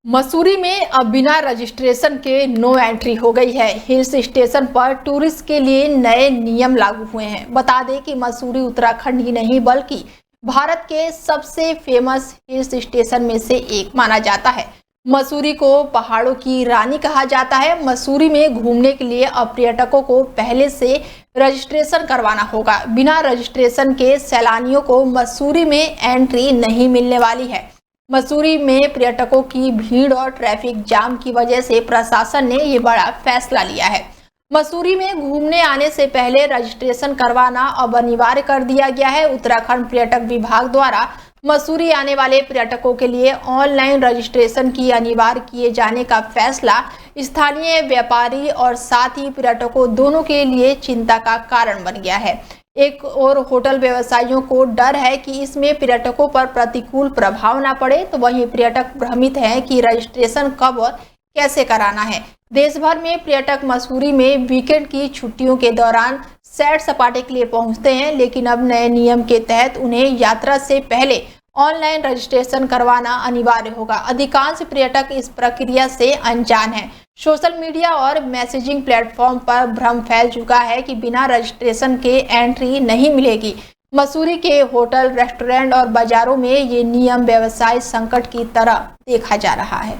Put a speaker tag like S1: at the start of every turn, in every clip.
S1: मसूरी में अब बिना रजिस्ट्रेशन के नो एंट्री हो गई है। हिल्स स्टेशन पर टूरिस्ट के लिए नए नियम लागू हुए हैं। बता दें कि मसूरी उत्तराखंड ही नहीं बल्कि भारत के सबसे फेमस हिल्स स्टेशन में से एक माना जाता है। मसूरी को पहाड़ों की रानी कहा जाता है। मसूरी में घूमने के लिए अब पर्यटकों को पहले से रजिस्ट्रेशन करवाना होगा। बिना रजिस्ट्रेशन के सैलानियों को मसूरी में एंट्री नहीं मिलने वाली है। मसूरी में पर्यटकों की भीड़ और ट्रैफिक जाम की वजह से प्रशासन ने ये बड़ा फैसला लिया है। मसूरी में घूमने आने से पहले रजिस्ट्रेशन करवाना अब अनिवार्य कर दिया गया है। उत्तराखंड पर्यटक विभाग द्वारा मसूरी आने वाले पर्यटकों के लिए ऑनलाइन रजिस्ट्रेशन की अनिवार्य किए जाने का फैसला स्थानीय व्यापारी और साथ ही पर्यटकों दोनों के लिए चिंता का कारण बन गया है। एक और होटल व्यवसायियों को डर है कि इसमें पर्यटकों पर प्रतिकूल प्रभाव न पड़े, तो वहीं पर्यटक भ्रमित हैं कि रजिस्ट्रेशन कब और कैसे कराना है। देश भर में पर्यटक मसूरी में वीकेंड की छुट्टियों के दौरान सैर सपाटे के लिए पहुंचते हैं, लेकिन अब नए नियम के तहत उन्हें यात्रा से पहले ऑनलाइन रजिस्ट्रेशन करवाना अनिवार्य होगा। अधिकांश पर्यटक इस प्रक्रिया से अनजान हैं। सोशल मीडिया और मैसेजिंग प्लेटफॉर्म पर भ्रम फैल चुका है कि बिना रजिस्ट्रेशन के एंट्री नहीं मिलेगी। मसूरी के होटल, रेस्टोरेंट और बाजारों में ये नियम व्यवसाय संकट की तरह देखा जा रहा है।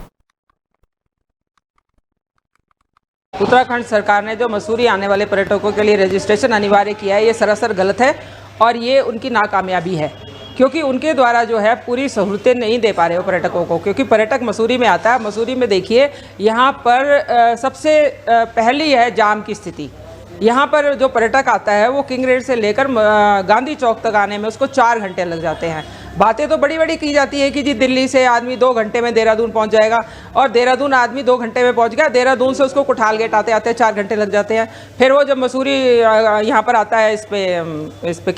S2: उत्तराखंड सरकार ने जो मसूरी आने वाले पर्यटकों के लिए रजिस्ट्रेशन अनिवार्य किया है, ये सरासर गलत है और ये उनकी नाकामयाबी है, क्योंकि उनके द्वारा जो है पूरी सहूलतें नहीं दे पा रहे हो पर्यटकों को। क्योंकि पर्यटक मसूरी में आता है, मसूरी में देखिए यहाँ पर सबसे पहली है जाम की स्थिति। यहाँ पर जो पर्यटक आता है वो किंग रेड से लेकर गांधी चौक तक आने में उसको 4 घंटे लग जाते हैं। बातें तो बड़ी बड़ी की जाती है कि जी दिल्ली से आदमी 2 घंटे में देहरादून पहुँच जाएगा, और देहरादून आदमी 2 घंटे में पहुँच गया। देहरादून से उसको कुठाल गेट आते आते 4 घंटे लग जाते हैं। फिर वो जब मसूरी यहाँ पर आता है इस पे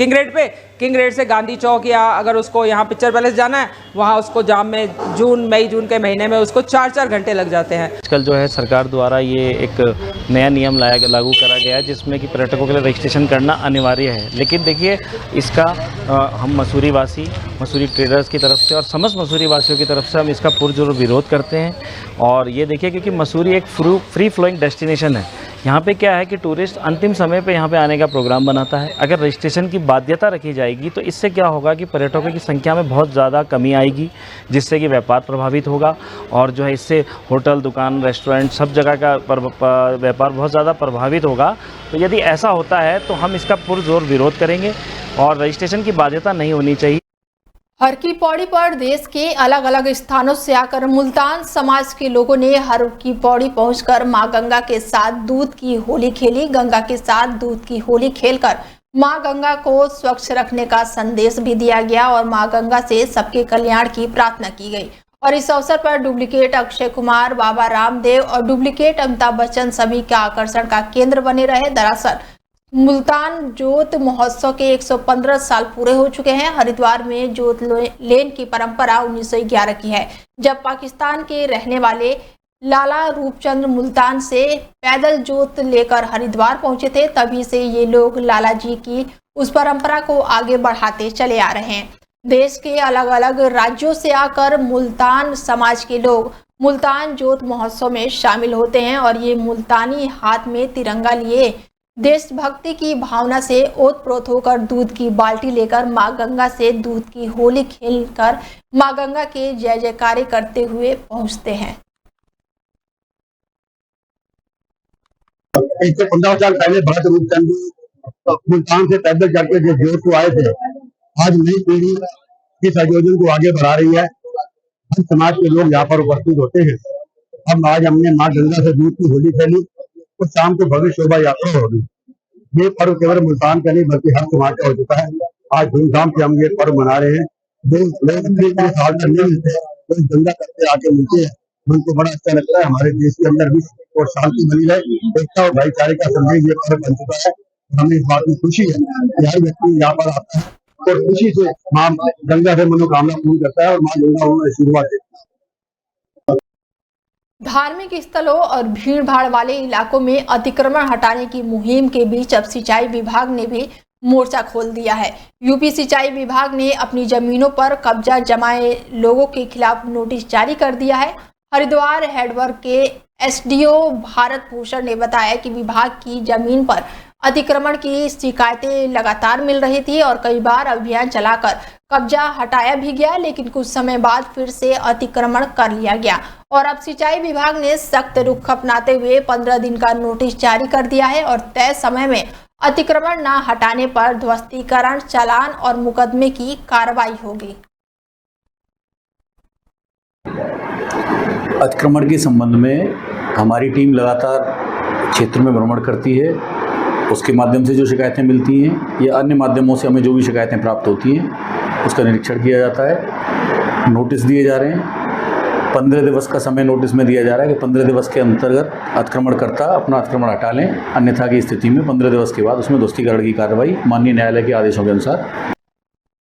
S2: किंग रेड से गांधी चौक, या अगर उसको यहाँ पिक्चर पैलेस जाना है वहाँ उसको जाम में मई जून के महीने में उसको 4-4 घंटे लग जाते हैं।
S3: आजकल जो है सरकार द्वारा ये एक नया नियम लागू करा गया है, जिसमें कि पर्यटकों के लिए रजिस्ट्रेशन करना अनिवार्य है। लेकिन देखिए इसका हम मसूरी वासी, मसूरी ट्रेडर्स की तरफ से और समस्त मसूरी वासियों की तरफ से हम इसका पुरजोर विरोध करते हैं। और ये देखिए क्योंकि मसूरी एक फ्री फ्लोइंग डेस्टिनेशन है। यहाँ पे क्या है कि टूरिस्ट अंतिम समय पे यहाँ पे आने का प्रोग्राम बनाता है। अगर रजिस्ट्रेशन की बाध्यता रखी जाएगी तो इससे क्या होगा कि पर्यटकों की संख्या में बहुत ज़्यादा कमी आएगी, जिससे कि व्यापार प्रभावित होगा और जो है इससे होटल, दुकान, रेस्टोरेंट सब जगह का व्यापार बहुत ज़्यादा प्रभावित होगा। तो यदि ऐसा होता है तो हम इसका पुरजोर विरोध करेंगे और रजिस्ट्रेशन की बाध्यता नहीं होनी चाहिए।
S1: हर की पौड़ी पर देश के अलग अलग स्थानों से आकर मुल्तान समाज के लोगों ने हर की पौड़ी पहुंचकर मां गंगा के साथ दूध की होली खेली। गंगा के साथ दूध की होली खेलकर मां गंगा को स्वच्छ रखने का संदेश भी दिया गया और मां गंगा से सबके कल्याण की प्रार्थना की गई। और इस अवसर पर डुप्लीकेट अक्षय कुमार, बाबा रामदेव और डुप्लीकेट अमिताभ बच्चन सभी के आकर्षण का केंद्र बने रहे। दरअसल मुल्तान जोत महोत्सव के 115 साल पूरे हो चुके हैं। हरिद्वार में जोत लेन की परंपरा 1911 की है, जब पाकिस्तान के रहने वाले लाला रूपचंद्र मुल्तान से पैदल जोत लेकर हरिद्वार पहुंचे थे। तभी से ये लोग लाला जी की उस परंपरा को आगे बढ़ाते चले आ रहे हैं। देश के अलग अलग राज्यों से आकर मुल्तान समाज के लोग मुल्तान जोत महोत्सव में शामिल होते हैं और ये मुल्तानी हाथ में तिरंगा लिए देशभक्ति की भावना से ओतप्रोत होकर दूध की बाल्टी लेकर मां गंगा से दूध की होली खेलकर मां गंगा के जय जयकारे करते हुए पहुंचते हैं।
S4: 15 साल पहले भरत रूपचंद मुल्तान से पैदल चलकर जो जोत को आए थे, आज नई पीढ़ी इस आयोजन को आगे बढ़ा रही है। हर समाज के लोग यहाँ पर उपस्थित होते हैं। अब आज हमने मां गंगा से दूध की होली खेली और शाम को भव्य शोभा यात्रा होगी। ये पर्व केवल मुल्तान का नहीं बल्कि हर समाज का हो चुका है। आज धूमधाम से हम ये पर्व मना रहे हैं। जो लोग अपने साल में नहीं मिलते तो गंगा करके आके मिलते हैं, उनको बड़ा अच्छा लगता है। हमारे देश के अंदर विश्व और शांति बनी रहे, एकता और भाईचारे का संदेश ये पर्व बन चुका है। हमें इस बात में खुशी है कि हर व्यक्ति यहाँ पर आता है और खुशी से माँ गंगा से मनोकामना पूर्ण करता है और माँ गंगा उन्हें आशीर्वाद देती है।
S1: धार्मिक स्थलों और भीड़ भाड़ वाले इलाकों में अतिक्रमण हटाने की मुहिम के बीच अब सिंचाई विभाग ने भी मोर्चा खोल दिया है। यूपी सिंचाई विभाग ने अपनी जमीनों पर कब्जा जमाए लोगों के खिलाफ नोटिस जारी कर दिया है। हरिद्वार हेडवर्क के एसडीओ भारत भूषण ने बताया कि विभाग की जमीन पर अतिक्रमण की शिकायतें लगातार मिल रही थी और कई बार अभियान चलाकर कब्जा हटाया भी गया, लेकिन कुछ समय बाद फिर से अतिक्रमण कर लिया गया और अब सिंचाई विभाग ने सख्त रुख अपनाते हुए 15 दिन का नोटिस जारी कर दिया है और तय समय में अतिक्रमण न हटाने पर ध्वस्तीकरण, चालान और मुकदमे की कार्रवाई होगी।
S5: अतिक्रमण के संबंध में हमारी टीम लगातार क्षेत्र में भ्रमण करती है। उसके माध्यम से जो शिकायतें मिलती हैं या अन्य माध्यमों से हमें जो भी शिकायतें प्राप्त होती हैं उसका निरीक्षण किया जाता है। नोटिस दिए जा रहे हैं। 15 दिवस का समय नोटिस में दिया जा रहा है कि 15 दिवस के अंतर्गत अतिक्रमणकर्ता अपना अतिक्रमण हटा लें, अन्यथा की स्थिति में 15 दिवस के बाद उसमें ध्वस्तीकरण की कार्रवाई माननीय न्यायालय के आदेशों के अनुसार।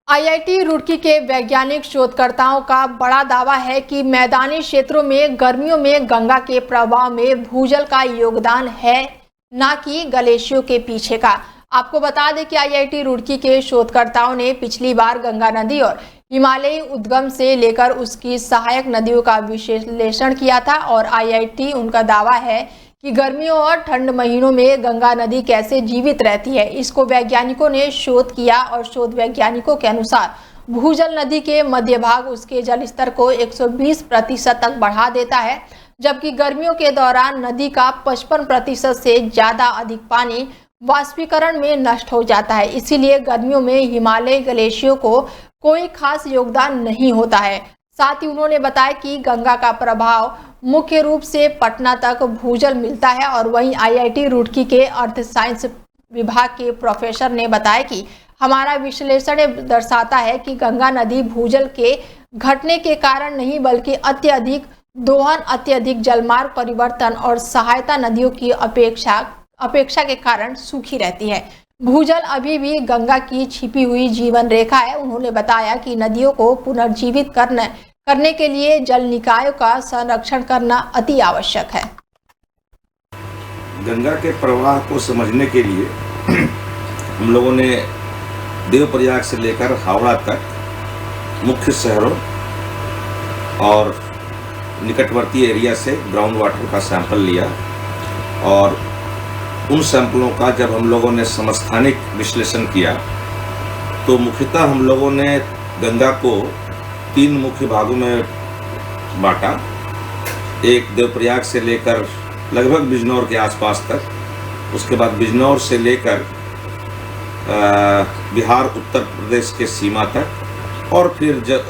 S1: आईआईटी रुड़की के वैज्ञानिक शोधकर्ताओं का बड़ा दावा है कि मैदानी क्षेत्रों में गर्मियों में गंगा के प्रवाह में भूजल का योगदान है, न कि ग्लेशियरों के पीछे का। आपको बता दें कि आईआईटी रुड़की के शोधकर्ताओं ने पिछली बार गंगा नदी और हिमालयी उद्गम से लेकर उसकी सहायक नदियों का विश्लेषण किया था और आईआईटी उनका दावा है कि गर्मियों और ठंड महीनों में गंगा नदी कैसे जीवित रहती है, इसको वैज्ञानिकों ने शोध किया और शोध वैज्ञानिकों के अनुसार भूजल नदी के मध्य भाग उसके जलस्तर को 120% तक बढ़ा देता है, जबकि गर्मियों के दौरान नदी का 55% से ज्यादा अधिक पानी वाष्पीकरण में नष्ट हो जाता है। इसीलिए गर्मियों में हिमालय ग्लेशियरों को कोई खास योगदान नहीं होता है। साथ ही उन्होंने बताया कि गंगा का प्रभाव मुख्य रूप से पटना तक भूजल मिलता है और वहीं आईआईटी रुड़की के अर्थ साइंस विभाग के प्रोफेसर ने बताया कि हमारा विश्लेषण दर्शाता है कि गंगा नदी भूजल के घटने के कारण नहीं बल्कि अत्यधिक दोहन, अत्यधिक जलमार्ग परिवर्तन और सहायता नदियों की अपेक्षा के कारण सूखी रहती है। भूजल अभी भी गंगा की छिपी हुई जीवन रेखा है। उन्होंने बताया कि नदियों को पुनर्जीवित करने के लिए जल निकायों का संरक्षण करना अति आवश्यक है।
S6: गंगा के प्रवाह को समझने के लिए हम लोगों ने देवप्रयाग से लेकर हावड़ा तक मुख्य शहरों और निकटवर्ती एरिया से ग्राउंड वाटर का सैंपल लिया और उन सैंपलों का जब हम लोगों ने समस्थानिक विश्लेषण किया तो मुख्यतः हम लोगों ने गंगा को 3 मुख्य भागों में बांटा। एक देवप्रयाग से लेकर लगभग बिजनौर के आसपास तक, उसके बाद बिजनौर से लेकर बिहार उत्तर प्रदेश के सीमा तक और फिर उत्तर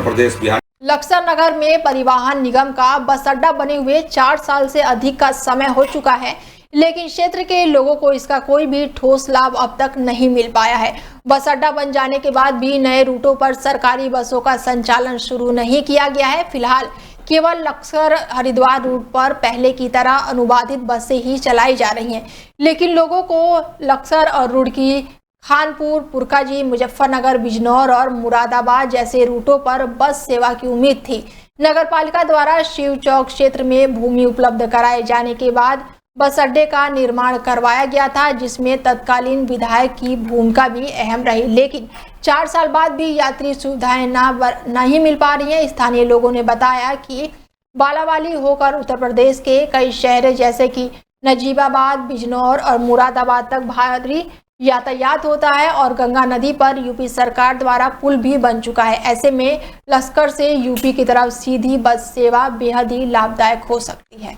S6: प्रदेश बिहार।
S1: लक्सर नगर में परिवहन निगम का बस अड्डा बने हुए 4 साल से अधिक का समय हो चुका है, लेकिन क्षेत्र के लोगों को इसका कोई भी ठोस लाभ अब तक नहीं मिल पाया है। बस अड्डा बन जाने के बाद भी नए रूटों पर सरकारी बसों का संचालन शुरू नहीं किया गया है। फिलहाल केवल लक्सर हरिद्वार रूट पर पहले की तरह अनुवादित बसें ही चलाई जा रही हैं, लेकिन लोगों को लक्सर और रुड़की, खानपुर, पुरकाजी, मुजफ्फरनगर, बिजनौर और मुरादाबाद जैसे रूटों पर बस सेवा की उम्मीद थी। नगरपालिका द्वारा शिव चौक क्षेत्र में भूमि उपलब्ध कराए जाने के बाद बस अड्डे का निर्माण करवाया गया था, जिसमें तत्कालीन विधायक की भूमिका भी अहम रही, लेकिन 4 साल बाद भी यात्री सुविधाएं नहीं मिल पा रही हैं। स्थानीय लोगों ने बताया कि बालावाली होकर उत्तर प्रदेश के कई शहर जैसे कि नजीबाबाद, बिजनौर और मुरादाबाद तक भारी यातायात होता है और गंगा नदी पर यूपी सरकार द्वारा पुल भी बन चुका है। ऐसे में लश्कर से यूपी की तरफ सीधी बस सेवा बेहद ही लाभदायक हो सकती है।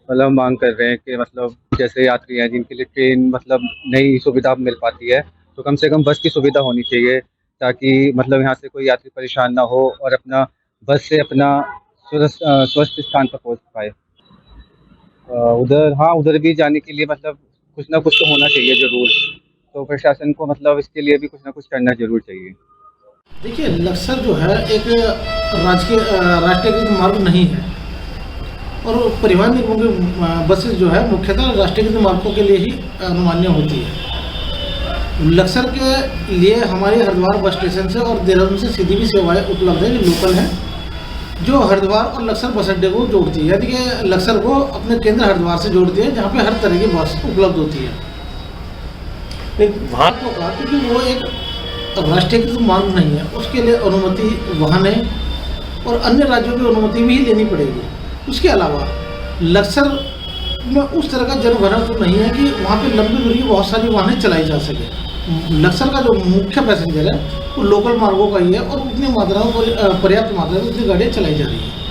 S7: मतलब मांग कर रहे हैं कि मतलब जैसे यात्री हैं जिनके लिए ट्रेन मतलब नई सुविधा मिल पाती है तो कम से कम बस की सुविधा होनी चाहिए, ताकि मतलब यहाँ से कोई यात्री परेशान ना हो और अपना बस से अपना स्वस्थ स्थान पर पहुँच पाए। उधर भी जाने के लिए मतलब कुछ ना कुछ तो होना चाहिए जरूर, तो प्रशासन को मतलब इसके लिए भी कुछ ना कुछ करना जरूर चाहिए।
S8: देखिए, लक्सर जो है एक राष्ट्रीयकृत मार्ग नहीं है और परिवहन निगमों की बसेस जो है मुख्यतः राष्ट्रीयकृत मार्गों के लिए ही अनुमान्य होती है। लक्सर के लिए हमारे हरिद्वार बस स्टेशन से और देहरादून से सीधी भी सेवाएं उपलब्ध है, जो लोकल हैं, जो हरिद्वार और लक्सर बस अड्डे को जोड़ती है, यानी कि लक्सर को अपने केंद्र हरिद्वार से जोड़ती है, जहाँ पे हर तरह की बस उपलब्ध होती है। वहाँ को कहा क्योंकि वो एक राष्ट्रीयकृत मार्ग नहीं है उसके लिए अनुमति वहाँ है और अन्य राज्यों की अनुमति भी लेनी पड़ेगी। उसके अलावा लक्सर में उस तरह का जनघनत्व तो नहीं है कि वहाँ पे लंबी दूरी की बहुत सारी वाहनें चलाई जा सके। लक्सर का जो मुख्य पैसेंजर है वो लोकल मार्गों का ही है और उतनी मात्रा में पर्याप्त मात्रा में उतनी गाड़ियाँ चलाई जा रही हैं।